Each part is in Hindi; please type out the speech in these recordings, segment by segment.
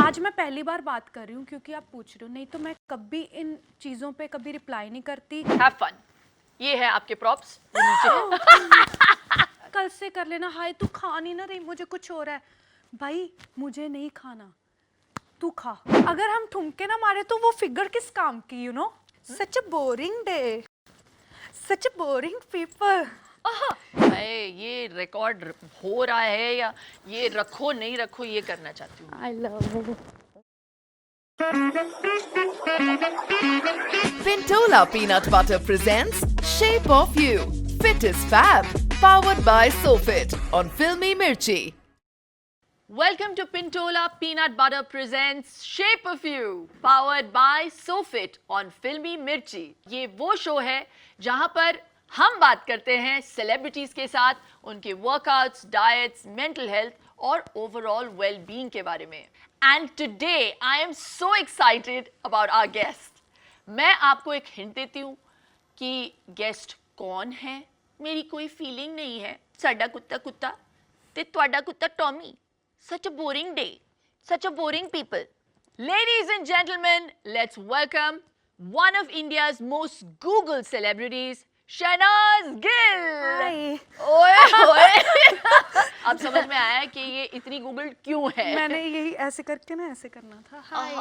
आज मैं पहली बार बात कर रही हूँ क्योंकि आप पूछ रहे हो, नहीं तो मैं कभी इन चीजों पे कभी रिप्लाई नहीं करती। Have fun. ये है आपके प्रॉप्स नीचे। कल से कर लेना। हाय तू खा नहीं ना रही, मुझे कुछ हो रहा है। भाई मुझे नहीं खाना, तू खा। अगर हम ठुमके ना मारे तो वो फिगर किस काम की, you know. Such a boring day, such a boring people. ये रिकॉर्ड हो रहा है या ये रखो नहीं रखो ये करना चाहती हूँ। I love Pintola Peanut Butter presents Shape of You. Fit is Fab. Powered by SoFit on Filmy Mirchi. Welcome to Pintola Peanut Butter presents Shape of You, powered by SoFit on Filmy Mirchi. ये वो शो है जहां पर हम बात करते हैं सेलिब्रिटीज के साथ उनके वर्कआउट्स, डाइट्स, मेंटल हेल्थ और ओवरऑल वेल-बीइंग के बारे में। And today I am so excited about our guest. मैं आपको एक हिंट देती हूँ कि गेस्ट कौन है। मेरी कोई फीलिंग नहीं है। साडा कुत्ता कुत्ता ते तुहाडा कुत्ता Tommy. Such a boring day, such a boring people. Ladies and gentlemen, let's welcome one of India's most Googled celebrities, Shehnaz Gill. हाय। ओए ओए। अब समझ में आया कि ये इतनी गूगल्ड क्यों है। मैंने यही ऐसे करके ना ऐसे करना था। हाय,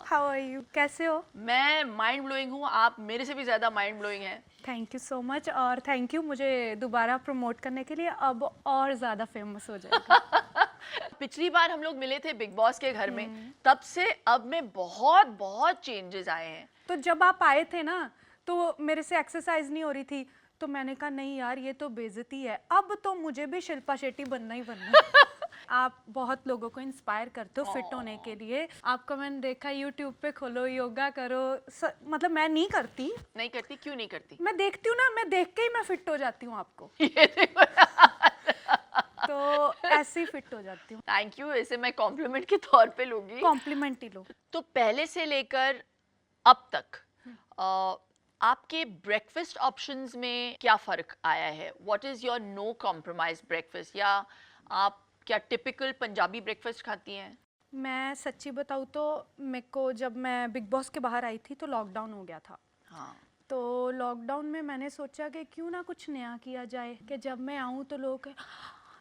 हाउ आर यू, कैसे हो? मैं माइंड ब्लोइंग हूँ, आप मेरे से भी ज्यादा माइंड ब्लोइंग हैं। थैंक यू सो मच, और थैंक यू मुझे दोबारा प्रमोट करने के लिए। अब और ज़्यादा फेमस हो जाएगा। पिछली बार हम लोग मिले थे बिग बॉस के घर में, तब से अब में बहुत बहुत चेंजेस आए हैं। तो जब आप आए थे ना तो मेरे से एक्सरसाइज नहीं हो रही थी, तो मैंने कहा नहीं यार ये तो बेइज्जती है, अब तो मुझे भी शिल्पा शेट्टी बनना ही बनना है। आप बहुत लोगों को इंस्पायर करते हो फिट होने के लिए। आपको मैंने देखा यूट्यूब पे, खोलो योगा करो। मतलब मैं नहीं करती। नहीं करती? क्यों नहीं करती? मैं देखती हूँ ना, मैं देख के ही मैं फिट हो जाती हूँ आपको। ये देखो। तो ऐसे ही फिट हो जाती हूँ। थैंक यू, इसे मैं कॉम्प्लीमेंट के तौर पे लूंगी। कॉम्प्लीमेंट ही लो। तो पहले से लेकर अब तक आपके ब्रेकफास्ट ऑप्शंस में क्या फर्क आया है? What is your no compromise breakfast? या आप क्या टिपिकल पंजाबी ब्रेकफास्ट खाती हैं? मैं सच्ची बताऊँ तो मेरे को जब मैं बिग बॉस के बाहर आई थी तो लॉकडाउन हो गया था। हाँ। तो लॉकडाउन में मैंने सोचा कि क्यों ना कुछ नया किया जाए, कि जब मैं आऊँ तो लोग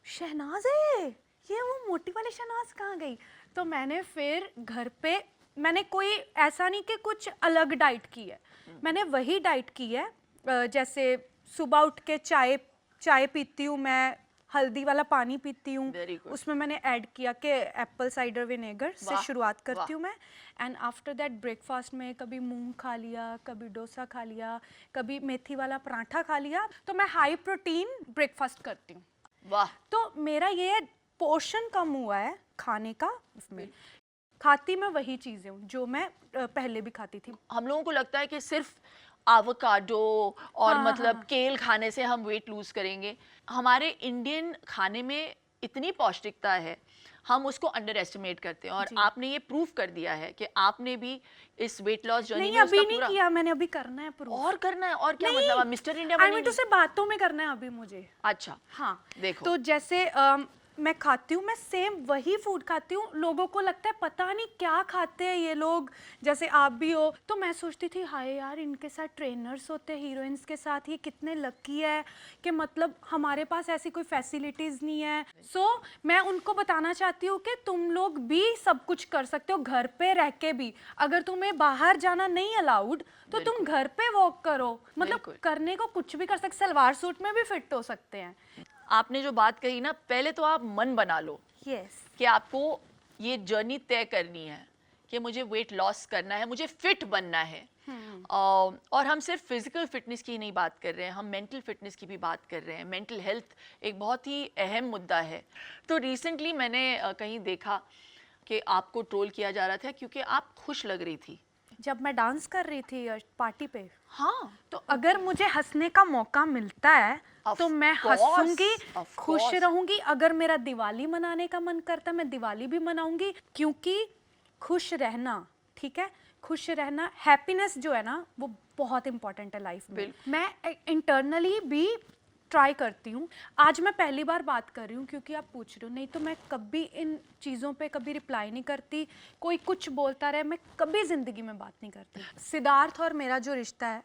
शहनाज है, ये वो मोटी वाली शहनाज कहाँ गई। तो मैंने फिर घर पे, मैंने कोई ऐसा नहीं कि कुछ अलग डाइट की है, मैंने वही डाइट की है। जैसे सुबह उठ के चाय पीती हूँ मैं, हल्दी वाला पानी पीती हूँ, उसमें मैंने ऐड किया कि एप्पल साइडर विनेगर से शुरुआत करती हूँ मैं। एंड आफ्टर दैट ब्रेकफास्ट में कभी मूंग खा लिया, कभी डोसा खा लिया, कभी मेथी वाला पराठा खा लिया। तो मैं हाई प्रोटीन ब्रेकफास्ट करती हूँ। वाह। तो मेरा ये पोर्शन कम हुआ है खाने का। उसमें खाती मैं वही चीज़ें हूँ जो मैं पहले भी खाती थी। हम लोगों को लगता है कि सिर्फ आवोकाडो और मतलब केल खाने से हम वेट लूज करेंगे। हमारे इंडियन खाने में इतनी पौष्टिकता है, हम उसको अंडर एस्टिमेट करते हैं। और आपने ये प्रूफ कर दिया है कि आपने भी इस वेट लॉस जर्नी में अभी नहीं किया मैंने, अभी करना है प्रूफ। और करना है? और क्या मतलब mister India I mean to say बातों में करना है अभी मुझे। अच्छा हाँ देखो, तो जैसे मैं खाती हूँ, मैं सेम वही फूड खाती हूँ। लोगों को लगता है पता नहीं क्या खाते हैं ये लोग, जैसे आप भी हो। तो मैं सोचती थी हाय यार, इनके साथ ट्रेनर्स होते हैं, हीरोइंस के साथ, ये कितने लकी है कि मतलब हमारे पास ऐसी कोई फैसिलिटीज़ नहीं है। सो मैं उनको बताना चाहती हूँ कि तुम लोग भी सब कुछ कर सकते हो घर पे रह के भी। अगर तुम्हें बाहर जाना नहीं अलाउड तो तुम घर पे वॉक करो, मतलब करने को कुछ भी कर सकते। सलवार सूट में भी फिट हो सकते हैं। आपने जो बात कही ना, पहले तो आप मन बना लो कि आपको ये जर्नी तय करनी है कि मुझे वेट लॉस करना है, मुझे फिट बनना है। और हम सिर्फ फिजिकल फिटनेस की नहीं बात कर रहे हैं, हम मेंटल फिटनेस की भी बात कर रहे हैं। मेंटल हेल्थ एक बहुत ही अहम मुद्दा है। तो रिसेंटली मैंने कहीं देखा कि आपको ट्रोल किया जा रहा था क्योंकि आप खुश लग रही थी जब मैं डांस कर रही थी पार्टी पे। हाँ, तो अगर मुझे हंसने का मौका मिलता है तो मैं हंसूंगी, खुश रहूंगी। अगर मेरा दिवाली मनाने का मन करता है मैं दिवाली भी मनाऊंगी, क्योंकि खुश रहना, ठीक है, खुश रहना, हैप्पीनेस जो है ना वो बहुत इंपॉर्टेंट है लाइफ में। मैं इंटरनली भी ट्राई करती हूँ। आज मैं पहली बार बात कर रही हूँ क्योंकि आप पूछ रहे हो, नहीं तो मैं कभी इन चीज़ों पे कभी रिप्लाई नहीं करती। कोई कुछ बोलता रहे, मैं कभी ज़िंदगी में बात नहीं करती। सिद्धार्थ और मेरा जो रिश्ता है,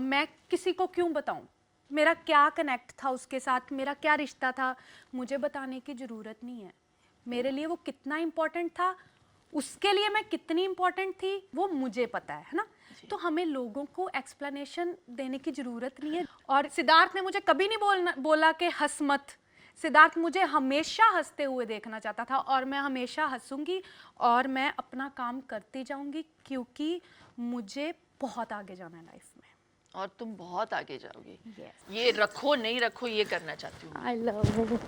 मैं किसी को क्यों बताऊँ? मेरा क्या कनेक्ट था उसके साथ, मेरा क्या रिश्ता था, मुझे बताने की ज़रूरत नहीं है। मेरे लिए वो कितना इम्पोर्टेंट था, उसके लिए मैं कितनी इम्पोर्टेंट थी, वो मुझे पता है ना। तो हमें लोगों को एक्सप्लेनेशन देने की ज़रूरत नहीं है। और सिद्धार्थ ने मुझे कभी नहीं बोला कि हंस मत। सिद्धार्थ मुझे हमेशा हंसते हुए देखना चाहता था और मैं हमेशा हंसूंगी और मैं अपना काम करती जाऊंगी क्योंकि मुझे बहुत आगे जाना है लाइफ में। और तुम बहुत आगे जाओगी। Yes. ये रखो नहीं रखो ये करना चाहती हूँ। I love you.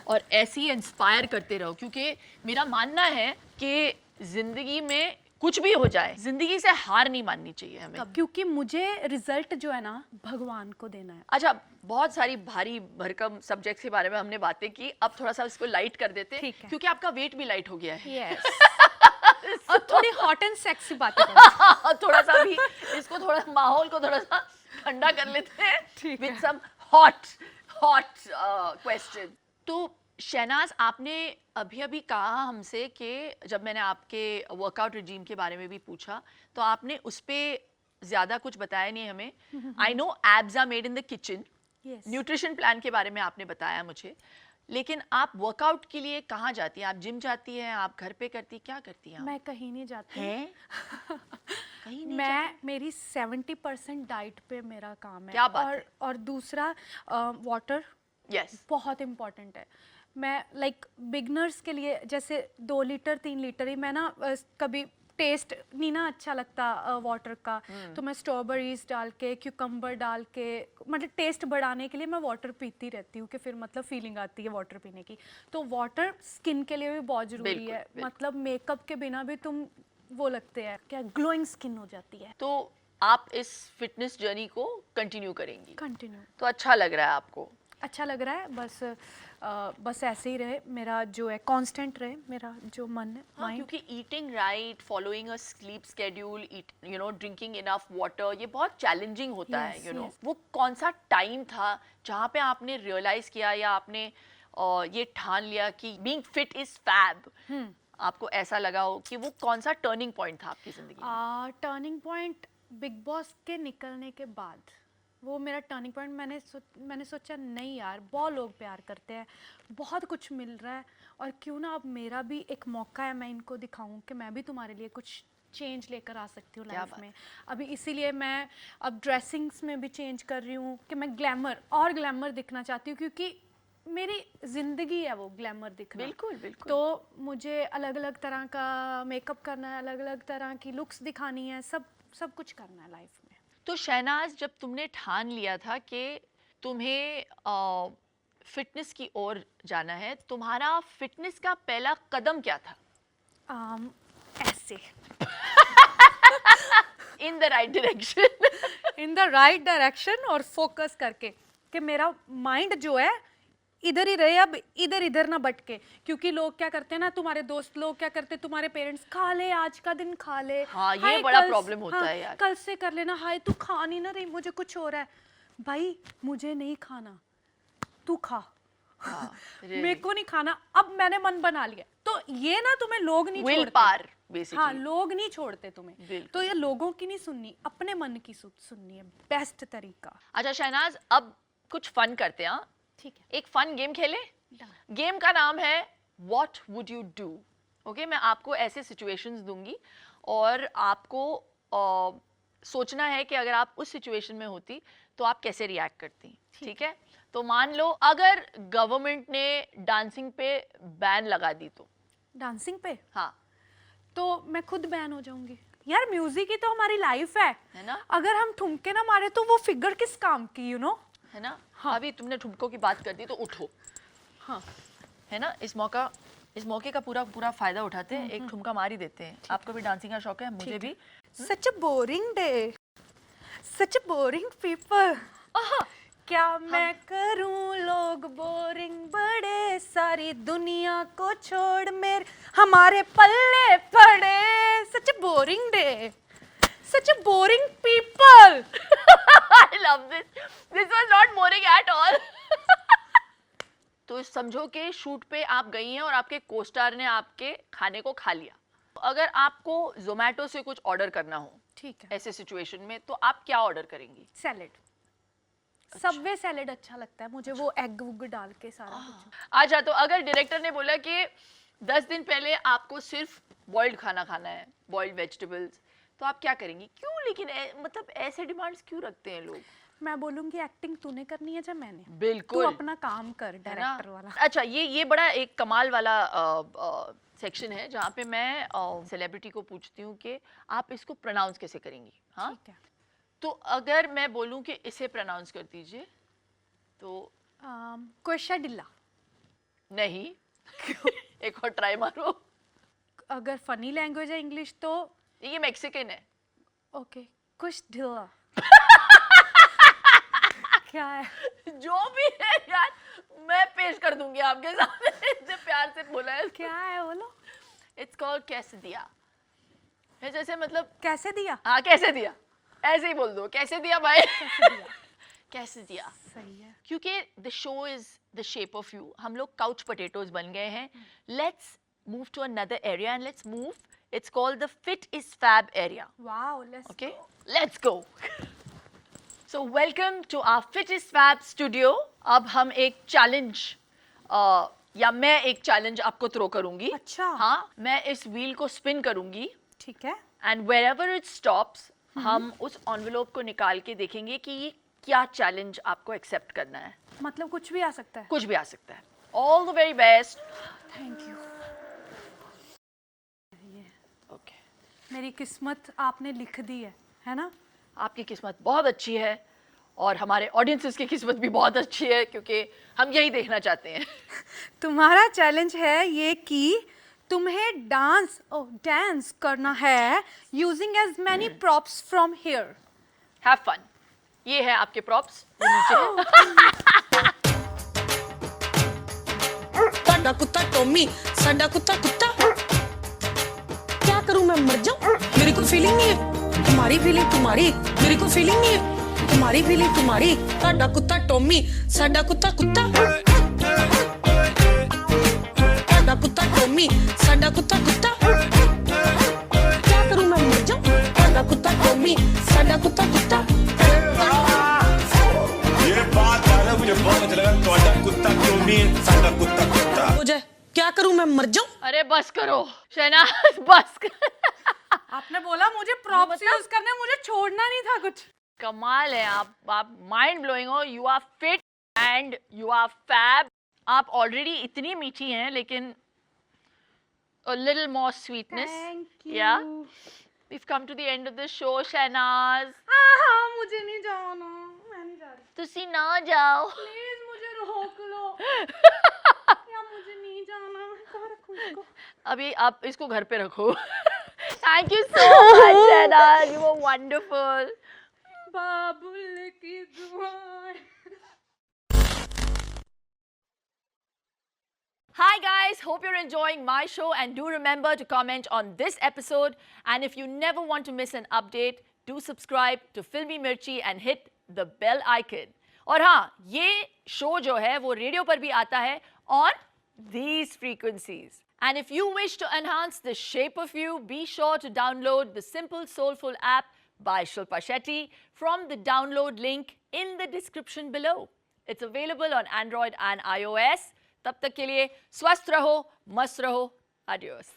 और ऐसे ही इंस्पायर करते रहो, क्योंकि मेरा मानना है कि जिंदगी में कुछ भी हो जाए, जिंदगी से हार नहीं माननी चाहिए हमें। क्योंकि मुझे रिजल्ट जो है ना भगवान को देना है। अच्छा, बहुत सारी भारी भरकम सब्जेक्ट्स के बारे में हमने बातें की, अब थोड़ा सा इसको लाइट कर देते हैं, ठीक है। क्योंकि आपका वेट भी लाइट हो गया है। Yes. और थोड़ी हॉट एंड सेक्सी बातें करें। थोड़ा सा भी इसको थोड़ा माहौल को थोड़ा सा ठंडा कर लेते हैं ठीक विद है। Some hot question. तो शहनाज, आपने अभी कहा हमसे कि जब मैंने आपके वर्कआउट रिजीम के बारे में भी पूछा तो आपने उस पर ज्यादा कुछ बताया नहीं हमें। I know abs are made in the kitchen, Yes. Nutrition plan के बारे में आपने बताया मुझे, लेकिन आप वर्कआउट के लिए कहाँ जाती हैं? आप जिम जाती हैं, आप घर पे करती, क्या करती हैं आप? मैं कहीं नहीं जाती। हैं? कहीं नहीं मैं मेरी 70% डाइट पे मेरा काम है। क्या बात और है? और दूसरा वाटर यस। बहुत इम्पोर्टेंट है। मैं लाइक बिगनर्स के लिए जैसे 2 लीटर 3 लीटर ही, मैं ना कभी टेस्ट नहीं ना अच्छा लगता वाटर का, तो मैं स्ट्रॉबेरीज डाल के, क्यूकम्बर डाल के, मतलब टेस्ट बढ़ाने के लिए मैं वाटर पीती रहती हूँ कि फिर मतलब फीलिंग आती है वाटर पीने की। तो वाटर स्किन के लिए भी बहुत ज़रूरी बिल्कुल, है। बिल्कुल। मतलब मेकअप के बिना भी तुम वो लगते हैं क्या, ग्लोइंग स्किन हो जाती है। तो आप इस फिटनेस जर्नी को कंटिन्यू करेंगी, कंटिन्यू। तो अच्छा लग रहा है आपको? अच्छा लग रहा है, बस ऐसे ही रहे, मेरा जो है कांस्टेंट रहे, मेरा जो मन है, हाँ, माइंड। क्योंकि eating right, following a slip schedule, drinking enough water, ये बहुत चैलेंजिंग होता है। Yes, you know, yes. वो कौन सा टाइम था जहाँ पे आपने रियलाइज किया या आपने ये ठान लिया कि बीइंग फिट इज फैब? आपको ऐसा लगा हो कि वो कौन सा टर्निंग पॉइंट था आपकी जिंदगी में? टर्निंग पॉइंट बिग बॉस के निकलने के बाद, वो मेरा टर्निंग पॉइंट। मैंने सोचा नहीं यार, बहुत लोग प्यार करते हैं, बहुत कुछ मिल रहा है, और क्यों ना अब मेरा भी एक मौका है, मैं इनको दिखाऊं कि मैं भी तुम्हारे लिए कुछ चेंज लेकर आ सकती हूँ क्या लाइफ बात में। अभी इसीलिए मैं अब ड्रेसिंग्स में भी चेंज कर रही हूँ कि मैं ग्लैमर दिखना चाहती हूँ, क्योंकि मेरी ज़िंदगी है वो ग्लैमर दिखना। बिल्कुल बिल्कुल। तो मुझे अलग अलग तरह का मेकअप करना है, अलग अलग तरह की लुक्स दिखानी है, सब कुछ करना है लाइफ में। तो शहनाज, जब तुमने ठान लिया था कि तुम्हें फिटनेस की ओर जाना है, तुम्हारा फिटनेस का पहला कदम क्या था? ऐसे in the right direction. In the right direction, और फोकस करके कि मेरा माइंड जो है इधर ही रहे, अब इधर ना भटके। क्योंकि लोग क्या करते हैं ना, तुम्हारे दोस्त लोग क्या करते हैं, तुम्हारे पेरेंट्स, खा ले आज का दिन, खा ले। हाँ, ये हाय, बड़ा कल- प्रॉब्लम होता हाँ, है यार। कल से कर लेना, हाय तू खा नहीं ना रही, मुझे कुछ हो रहा है। भाई मुझे नहीं खाना, तू खा। हाँ, मेरे को नहीं खाना, अब मैंने मन बना लिया। तो ये ना तुम्हें लोग नहीं विल छोड़ते। Power basically. हाँ, लोग नहीं छोड़ते तुम्हें। बिल्कुल। तो ये लोगों की नहीं सुननी, अपने मन की सुननी है, बेस्ट तरीका। अच्छा शहनाज, अब कुछ फन करते हैं। हाँ? ठीक है। एक फन गेम खेले। Done. गेम का नाम है what would you do. Okay, मैं आपको ऐसे सिचुएशंस दूंगी और आपको सोचना है कि अगर आप उस सिचुएशन में होती तो आप कैसे रिएक्ट करती। ठीक है? तो मान लो अगर गवर्नमेंट ने डांसिंग पे बैन लगा दी तो? डांसिंग पे हाँ, तो मैं खुद बैन हो जाऊंगी यार। म्यूजिक ही तो हमारी लाइफ है ना? अगर हम ठुमके ना मारे तो वो फिगर किस काम की, यू नो। है ना? हाँ। अभी तुमने ठुमकों की बात कर दी तो उठो। हाँ, है ना? इस मौके का पूरा फायदा उठाते हैं, एक ठुमका मार ही देते हैं। आपको भी डांसिंग का शौक है, मुझे भी। Such a boring day, such a boring people. क्या मैं करूं, लोग बोरिंग बड़े, सारी दुनिया को छोड़ मेरे हमारे पल्ले पड़े। Such a boring day, such a boring people. I love this. This was not boring at all. तो समझो कि शूट पे आप गई हैं और आपके कोस्टार ने आपके खाने को खा लिया. अगर आपको जोमेटो से कुछ ऑर्डर करना हो ठीक है. ऐसे सिचुएशन में तो आप क्या ऑर्डर करेंगी? सैलेड. सबवे सैलेड अच्छा लगता है मुझे, वो एग वुग डाल के सारा कुछ. अच्छा, तो अगर डायरेक्टर ने बोला कि 10 दिन पहले आपको सिर्फ बॉइल्ड खाना खाना है, बॉइल्ड वेजिटेबल्स, तो आप क्या करेंगी? क्यों लेकिन मतलब ऐसे डिमांड्स क्यों रखते हैं लोग? मैं बोलूंगी एक्टिंग तूने करनी है जब मैंने. बिल्कुल. तू अपना काम कर डायरेक्टर वाला. अच्छा, ये बड़ा एक कमाल वाला सेक्शन है जहाँ पे मैं सेलिब्रिटी को पूछती हूँ कि आप इसको प्रोनाउंस कैसे करेंगी. हाँ, ठीक है. तो अगर मैं बोलूँ कि इसे प्रोनाउंस कर दीजिए तो क्वेश्चाडिल्ला. नहीं. एक और ट्राई मारो. अगर फनी लैंग्वेज है इंग्लिश तो ये मैक्सिकन है. ओके. क्वेश्चाडिल्ला. क्या है? जो भी है यार, मैं पेश कर दूंगी आपके सामने. इतने प्यार से बोला है. क्या है बोलो? इट्स कॉल्ड कैसे दिया है. जैसे मतलब कैसे दिया? हाँ, कैसे दिया, ऐसे ही बोल दो. कैसे दिया भाई. कैसे दिया? कैसे दिया. सही है. क्योंकि the show is the shape of you. हम लोग काउच पोटैटोज बन गए हैं. Let's move to another area and let's move. It's called the fit is fab area. Wow, let's Okay, let's go. So welcome to our Fit is Fab studio. अब हम एक चैलेंज या मैं एक चैलेंज आपको थ्रो करूंगी. अच्छा. हाँ, मैं इस व्हील को स्पिन करूंगी ठीक है. एंड wherever it stops, हम उस एनवेलोप को निकाल के देखेंगे कि ये क्या चैलेंज आपको एक्सेप्ट करना है. मतलब कुछ भी आ सकता है. कुछ भी आ सकता है. All the very best. Thank you. Okay. मेरी किस्मत आपने लिख दी है ना? आपकी किस्मत बहुत अच्छी है और हमारे ऑडियंसेस की किस्मत भी बहुत अच्छी है क्योंकि हम यही देखना चाहते हैं. तुम्हारा चैलेंज है ये कि तुम्हें डांस करना है using as many props from here. Have fun. ये है आपके प्रॉप्स. नीचे है. साडा कुत्ता टॉमी, साडा कुत्ता कुत्ता. क्या करूं मैं, मर जाऊं? मेरी कोई फीलिंग नहीं है. तुम्हारी फीलिंग तुम्हारी, मेरी कोई फीलिंग नहीं है. तुम्हारी फीलिंग तुम्हारी. साडा कुत्ता टॉमी, साडा कुत्ता कुत्ता. साडा कुत्ता टॉमी, साडा कुत्ता कुत्ता. क्या करूं मैं, मर जाऊं? साडा कुत्ता टॉमी, साडा कुत्ता कुत्ता. ये बात है ना, मुझे बहुत अच्छा लगा. ਤੁਹਾਡਾ कुत्ता टॉमी, साडा कुत्ता कुत्ता. हो जाए. क्या करूं मैं, मर जाऊं? अरे बस करो शहनाज, बस कर. आपने बोला मुझे प्रॉप्स यूज करने, मुझे छोड़ना नहीं था कुछ. कमाल है आप माइंड ब्लोइंग हो. You are fit and you are fab. आप ऑलरेडी इतनी मीठी हैं लेकिन a little more sweetness. Thank you. Yeah. We've come to the end of the show, Shehnaaz. हाँ, मुझे नहीं जाना. मैं नहीं जा रही. तुसी ना जाओ. प्लीज मुझे रोक लो. या मुझे नहीं जाना. कहाँ रखूं इसको? अभी आप इसको घर पे रखो. Thank you so much, Shehnaaz. You were wonderful. बाबुल की दुआएं. Hi guys, hope you're enjoying my show and do remember to comment on this episode, and if you never want to miss an update, do subscribe to Filmy Mirchi and hit the bell icon. और हाँ, ये शो जो है वो रेडियो पर भी आता है on these frequencies. And if you wish to enhance the shape of you, be sure to download the Simple Soulful app by Shilpa Shetty from the download link in the description below. It's available on Android and iOS. तब तक के लिए स्वस्थ रहो, मस्त रहो. Adios.